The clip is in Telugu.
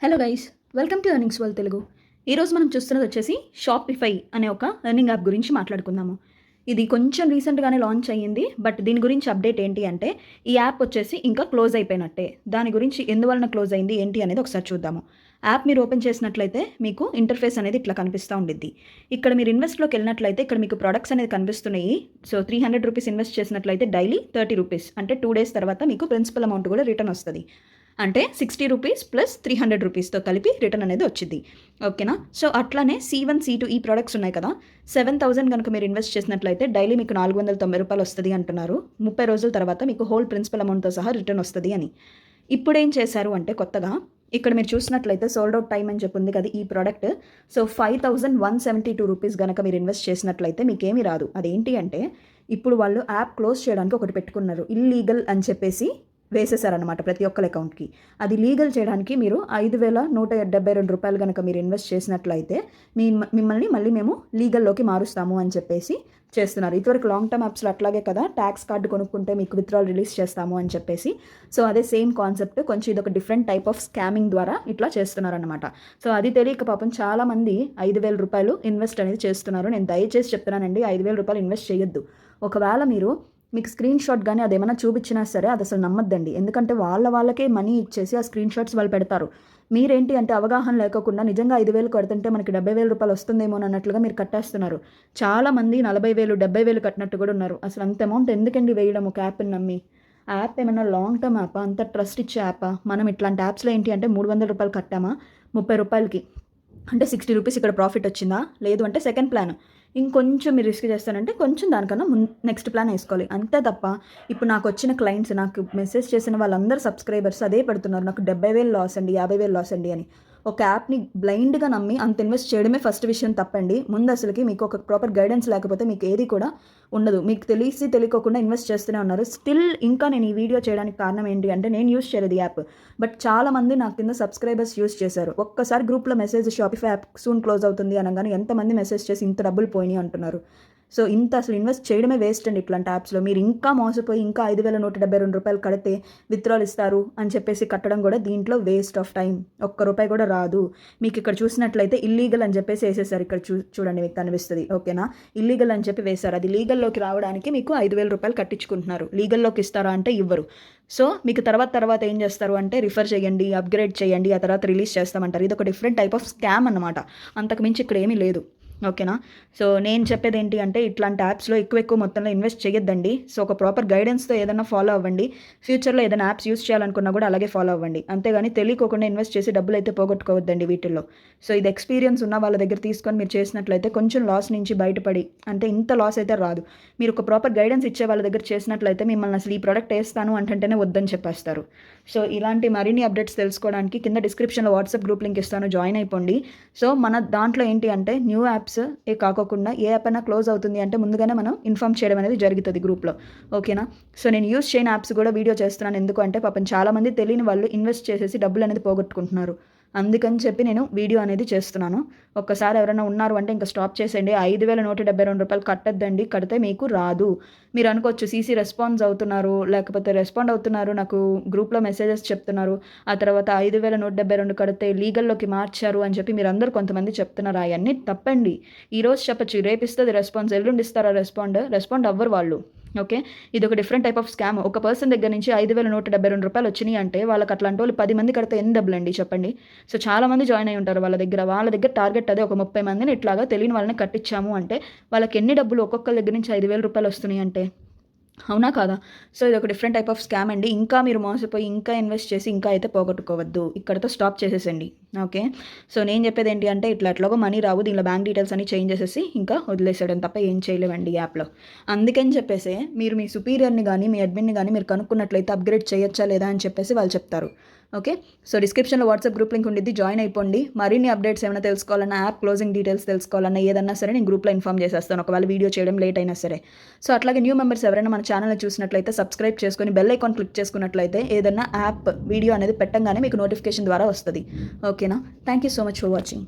Hello guys, welcome to earnings world Telugu. ఈరోజు మనం చూస్తున్నది వచ్చేసి షాపిఫై అనే ఒక ఎర్నింగ్ యాప్ గురించి మాట్లాడుకుందాము. ఇది కొంచెం రీసెంట్గానే లాంచ్ అయ్యింది. బట్ దీని గురించి అప్డేట్ ఏంటి అంటే, ఈ యాప్ వచ్చేసి ఇంకా క్లోజ్ అయిపోయినట్టే. దాని గురించి ఎందువలన క్లోజ్ అయింది ఏంటి అనేది ఒకసారి చూద్దాము. యాప్ మీరు ఓపెన్ చేసినట్లయితే మీకు ఇంటర్ఫేస్ అనేది ఇట్లా కనిపిస్తూ ఉండిద్ది. ఇక్కడ మీరు ఇన్వెస్ట్లోకి వెళ్ళినట్లయితే ఇక్కడ మీకు ప్రొడక్ట్స్ అనేది కనిపిస్తున్నాయి. సో ₹300 ఇన్వెస్ట్ చేసినట్లయితే డైలీ ₹30 అంటే 2 days తర్వాత మీకు ప్రిన్సిపల్ అమౌంట్ కూడా రిటర్న్ వస్తుంది. అంటే ₹60 ప్లస్ ₹300తో కలిపి రిటర్న్ అనేది వచ్చింది. ఓకేనా. సో అట్లానే C1 C2 ఈ ప్రొడక్ట్స్ ఉన్నాయి కదా, 7,000 కనుక మీరు ఇన్వెస్ట్ చేసినట్లయితే డైలీ మీకు ₹490 వస్తుంది అంటున్నారు. 30 రోజుల తర్వాత మీకు హోల్ ప్రిన్సిపల్ అమౌంట్తో సహా రిటర్న్ వస్తుంది అని. ఇప్పుడు ఏం చేశారు అంటే కొత్తగా ఇక్కడ మీరు చూసినట్లయితే సోల్డ్ అవుట్ టైం అని చెప్పి ఉంది కదా ఈ ప్రోడక్ట్. సో ₹5,172 కనుక మీరు ఇన్వెస్ట్ చేసినట్లయితే మీకేమీ రాదు. అదేంటి అంటే ఇప్పుడు వాళ్ళు యాప్ క్లోజ్ చేయడానికి ఒకటి పెట్టుకున్నారు, ఇల్లీగల్ అని చెప్పేసి వేసేసారనమాట ప్రతి ఒక్కరి అకౌంట్కి. అది లీగల్ చేయడానికి మీరు ₹5,172 కనుక మీరు ఇన్వెస్ట్ చేసినట్లయితే మిమ్మల్ని మళ్ళీ మేము లీగల్లోకి మారుస్తాము అని చెప్పేసి చేస్తున్నారు. ఇదివరకు లాంగ్ టర్మ్ యాప్స్లో అట్లాగే కదా, ట్యాక్స్ కార్డు కొనుక్కుంటే మీకు విత్డ్రాల్ రిలీజ్ చేస్తాము అని చెప్పేసి. సో అదే సేమ్ కాన్సెప్ట్, కొంచెం ఇదొక డిఫరెంట్ టైప్ ఆఫ్ స్కామింగ్ ద్వారా ఇట్లా చేస్తున్నారనమాట. సో అది తెలియక పాపం చాలామంది ₹5,000 ఇన్వెస్ట్ అనేది చేస్తున్నారు. నేను దయచేసి చెప్తున్నానండి, ₹5,000 ఇన్వెస్ట్ చేయొద్దు. ఒకవేళ మీకు స్క్రీన్ షాట్ కానీ అదేమైనా చూపించినా సరే అది అసలు నమ్మద్దండి. ఎందుకంటే వాళ్ళకే మనీ ఇచ్చేసి ఆ స్క్రీన్ షాట్స్ వాళ్ళు పెడతారు. మీరేంటి అంటే అవగాహన లేకుండా నిజంగా 5,000 కడుతుంటే మనకి ₹70,000 వస్తుందేమో అన్నట్లుగా మీరు కట్టేస్తున్నారు. చాలామంది 40,000 70,000 కట్టినట్టు కూడా ఉన్నారు. అసలు అంత అమౌంట్ ఎందుకండి వేయడం ఒక యాప్ని నమ్మి? ఆ యాప్ ఏమన్నా లాంగ్ టర్మ్ యాపా, అంత ట్రస్ట్ ఇచ్చే యాపా? మనం ఇట్లాంటి యాప్స్లో ఏంటి అంటే ₹300 కట్టామా, ₹30 అంటే ₹60 ఇక్కడ ప్రాఫిట్ వచ్చిందా, లేదు అంటే సెకండ్ ప్లాన్ ఇంకొంచెం మీరు రిస్క్ చేస్తానంటే కొంచెం దానికన్నా నెక్స్ట్ ప్లాన్ వేసుకోవాలి, అంతే తప్ప. ఇప్పుడు నాకు వచ్చిన క్లయింట్స్, నాకు మెసేజ్ చేసిన వాళ్ళందరూ సబ్స్క్రైబర్స్ అదే పెడుతున్నారు, నాకు 70,000 లాస్ అండి, 50,000 లాస్ అండి అని. ఒక యాప్ని బ్లైండ్గా నమ్మి అంత ఇన్వెస్ట్ చేయడమే ఫస్ట్ విషయం తప్పండి. ముందు అసలుకి మీకు ఒక ప్రాపర్ గైడెన్స్ లేకపోతే మీకు ఏది కూడా ఉండదు. మీకు తెలియకోకుండా ఇన్వెస్ట్ చేస్తూనే ఉన్నారు. స్టిల్ ఇంకా నేను ఈ వీడియో చేయడానికి కారణం ఏంటి అంటే, నేను యూస్ చేయలేదు యాప్, బట్ చాలామంది నాకు కింద సబ్స్క్రైబర్స్ యూస్ చేశారు. ఒక్కసారి గ్రూప్లో message Shopify app soon close అవుతుంది అనగానే ఎంతమంది మెసేజ్ చేసి ఇంత డబ్బులు పోయినాయి అంటున్నారు. సో ఇంత అసలు ఇన్వెస్ట్ చేయడమే వేస్ట్ అండి ఇట్లాంటి యాప్స్లో. మీరు ఇంకా మోసపోయి ఇంకా ₹5,172 కడితే విత్డ్రాల్ ఇస్తారు అని చెప్పేసి కట్టడం కూడా దీంట్లో వేస్ట్ ఆఫ్ టైం. ₹1 కూడా రాదు. మీకు ఇక్కడ చూసినట్లయితే ఇల్లీగల్ అని చెప్పేసి వేసేసారు. ఇక్కడ చూడండి, మీకు కనిపిస్తుంది. ఓకేనా, ఇల్లీగల్ అని చెప్పి వేశారు. అది లీగల్లోకి రావడానికి మీకు ₹5,000 కట్టించుకుంటున్నారు. లీగల్లోకి ఇస్తారా అంటే ఇవ్వరు. సో మీకు తర్వాత ఏం చేస్తారు అంటే, రిఫర్ చేయండి, అప్గ్రేడ్ చేయండి, ఆ తర్వాత రిలీజ్ చేస్తామంటారు. ఇది ఒక డిఫరెంట్ టైప్ ఆఫ్ స్కామ్ అనమాట. అంతకుమించి ఇక్కడ ఏమీ లేదు. ఓకేనా. సో నేను చెప్పేది ఏంటి అంటే, ఇట్లాంటి యాప్స్లో ఎక్కువ మొత్తంలో ఇన్వెస్ట్ చేయొద్దండి. సో ఒక ప్రాపర్ గైడెన్స్తో ఏదైనా ఫాలో అవ్వండి. ఫ్యూచర్లో ఏదైనా యాప్స్ యూస్ చేయాలనుకున్నా కూడా అలాగే ఫాలో అవ్వండి. అంతేగాని తెలియకోకుండా ఇన్వెస్ట్ చేసి డబ్బులు అయితే పోగొట్టుకోవద్దండి వీటిల్లో. సో ఇది ఎక్స్పీరియన్స్ ఉన్న వాళ్ళ దగ్గర తీసుకొని మీరు చేసినట్లయితే కొంచెం లాస్ నుంచి బయటపడి, అంటే ఇంత లాస్ అయితే రాదు. మీరు ఒక ప్రాపర్ గైడెన్స్ ఇచ్చే వాళ్ళ దగ్గర చేసినట్లయితే మిమ్మల్ని అసలు ఈ ప్రోడక్ట్ వేస్తాను అంటేనే వద్దని చెప్పేస్తారు. సో ఇలాంటి మరిన్ని అప్డేట్స్ తెలుసుకోవడానికి కింద డిస్క్రిప్షన్లో వాట్సాప్ గ్రూప్ లింక్ ఇస్తాను, జాయిన్ అయిపోండి. సో మన దాంట్లో ఏంటి అంటే, న్యూ యాప్స్ ఏ కాకుండా ఏ యాప్ అయినా క్లోజ్ అవుతుంది అంటే ముందుగానే మనం ఇన్ఫామ్ చేయడం అనేది జరుగుతుంది గ్రూప్లో. ఓకేనా. సో నేను యూస్ చేయని యాప్స్ కూడా వీడియో చేస్తున్నాను. ఎందుకు అంటే పాపం చాలామంది తెలియని వాళ్ళు ఇన్వెస్ట్ చేసేసి డబ్బులు అనేది పోగొట్టుకుంటున్నారు. అందుకని చెప్పి నేను వీడియో అనేది చేస్తున్నాను. ఒక్కసారి ఎవరైనా ఉన్నారు అంటే ఇంకా స్టాప్ చేసేయండి. ₹5,172 కట్టద్దండి, కడితే మీకు రాదు. మీరు అనుకోవచ్చు సీసీ రెస్పాన్స్ అవుతున్నారు, లేకపోతే రెస్పాండ్ అవుతున్నారు, నాకు గ్రూప్లో మెసేజెస్ చెప్తున్నారు, ఆ తర్వాత ₹5,172 కడితే లీగల్లోకి మార్చారు అని చెప్పి మీరు అందరూ కొంతమంది చెప్తున్నారు. అవన్నీ తప్పండి. ఈరోజు చెప్పచ్చు, రేపు ఇస్తుంది రెస్పాన్స్, ఎల్లుండి ఇస్తారా రెస్పాండ్ అవ్వరు వాళ్ళు. ఓకే. ఇది ఒక డిఫరెంట్ టైప్ ఆఫ్ స్కామ్. ఒక పర్సన్ దగ్గర నుంచి ₹5,172 వచ్చినాయి అంటే వాళ్ళకి అట్లాంటి వాళ్ళు 10 మంది కడితే ఎన్ని డబ్బులు అండి చెప్పండి. సో చాలామంది జాయిన్ అయి ఉంటారు వాళ్ళ దగ్గర టార్గెట్ అదే, ఒక 30 మందిని ఇట్లాగా తెలియని వాళ్ళని కట్టించాము అంటే వాళ్ళకి ఎన్ని డబ్బులు ఒక్కొక్కరి దగ్గర నుంచి ₹5,000 వస్తున్నాయి అంటే, అవునా కాదా. సో ఇది ఒక డిఫరెంట్ టైప్ ఆఫ్ స్కామ్ అండి. ఇంకా మీరు మోసపోయి ఇంకా ఇన్వెస్ట్ చేసి ఇంకా అయితే పోగొట్టుకోవద్దు. ఇక్కడతో స్టాప్ చేసేసండి. ఓకే. సో నేను చెప్పేది ఏంటి అంటే, ఎట్లాగో మనీ రావు, దీనిలో బ్యాంక్ డీటెయిల్స్ అన్ని చేంజ్ చేసేసి ఇంకా వదిలేసేయడం తప్ప ఏం చేయలేమండి ఈ యాప్లో. అందుకని చెప్పేసి మీరు మీ సుపీరియర్ని కానీ మీ అడ్మిన్ని కానీ మీరు కనుక్కున్నట్లయితే అప్గ్రేడ్ చేయొచ్చా లేదా అని చెప్పేసి వాళ్ళు చెప్తారు. ఓకే. సో డిస్క్రిప్షన్లో వాట్సాప్ గ్రూప్ లింక్ ఉండిద్ది, జాయిన్ అయిపోండి. మరిన్ని అప్డేట్స్ ఏమైనా తెలుసుకోవాలన్నా, యాప్ క్లోజింగ్ డీటెయిల్స్ తెలుసుకోవాలన్నా, ఏదన్నా సరే నేను గ్రూప్లో ఇన్ఫామ్ చేసేస్తాను, ఒకవేళ వీడియో చేయడం లేట్ అయినా సరే. సో అట్లాగే న్యూ మెంబర్స్ ఎవరైనా మన ఛానల్ని చూసినట్లయితే సబ్స్క్రైబ్ చేసుకొని బెల్ ఐకాన్ క్లిక్ చేసుకున్నట్లయితే ఏదన్నా యాప్ వీడియో అనేది పెట్టంగానే మీకు నోటిఫికేషన్ ద్వారా వస్తుంది. ఓకేనా. Thank you so much for watching.